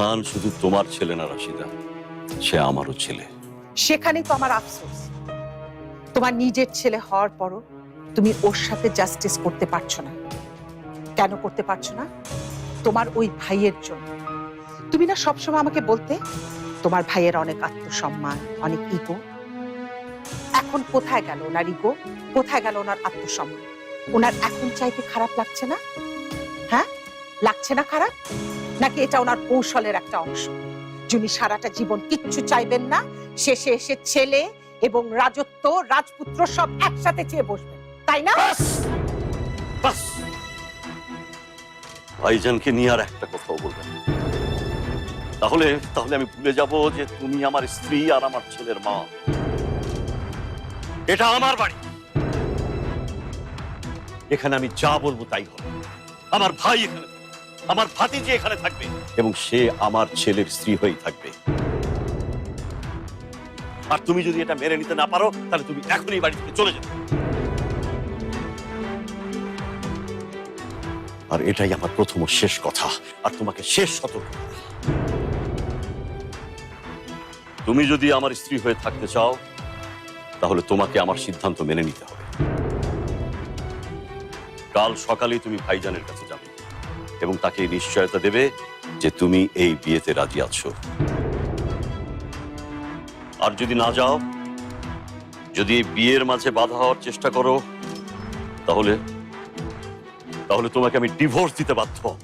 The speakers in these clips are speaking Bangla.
ফারহান শুধু তোমার ছেলে না রাশিদা, সে আমারও ছেলে। সেখানেই তো আমার আফসোস, তোমার নিজের ছেলে হওয়ার পরও তুমি ওর সাথে জাস্টিস করতে পারছো না। কেন করতে পারছো না? তোমার ওই ভাইয়ের জন্য। তুমি না সবসময় আমাকে বলতে তোমার ভাইয়ের অনেক আত্মসম্মান, অনেক ইগো। এখন কোথায় গেল ওনার ইগো? কোথায় গেল ওনার আত্মসম্মান? ওনার এখন চাইতে খারাপ লাগছে না? হ্যাঁ, লাগছে না খারাপ? নাকি এটা ওনার কৌশলের একটা অংশ? যিনি সারাটা জীবন কিচ্ছু চাইবেন না, শেষে এসে ছেলে এবং রাজত্ব, রাজপুত্র সব একসাথে চেয়ে বসবেন, তাই না? বাস, ভাইজানকে নিয়ে আর একটা কথাও বলবেন না। তাহলে তাহলে আমি ভুলে যাব যে তুমি আমার স্ত্রী আর আমার ছেলের মা। এটা আমার বাড়ি, এখানে আমি যা বলবো তাই হবে। আমার ভাই এখানে থাকবে, আমার ভাতিজি এখানে থাকবে, এবং সে আমার ছেলের স্ত্রী হয়েই থাকবে। আর তুমি যদি এটা মেনে নিতে না পারো, তাহলে তুমি এখনই বাড়ি থেকে চলে যাবে। আর এটাই আমার প্রথম ও শেষ কথা, আর তোমাকে শেষ সতর্ক। তুমি যদি আমার স্ত্রী হয়ে থাকতে চাও, তাহলে তোমাকে আমার সিদ্ধান্ত মেনে নিতে হবে। কাল সকালেই তুমি ভাইজানের কাছে যাবে এবং তাকে নিশ্চয়তা দেবে যে তুমি এই বিয়েতে রাজি আছো। আর যদি না যাও, যদি এই বিয়ের মাঝে বাধা হওয়ার চেষ্টা করো, তাহলে তাহলে তোমাকে আমি ডিভোর্স দিতে বাধ্য হব।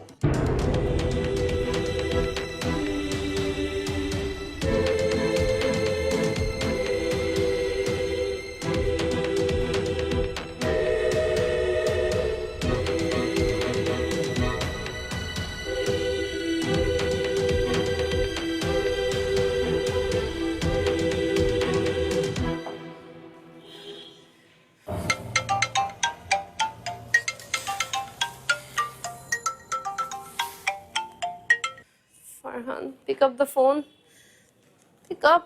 Farhan, pick up the phone. Pick up.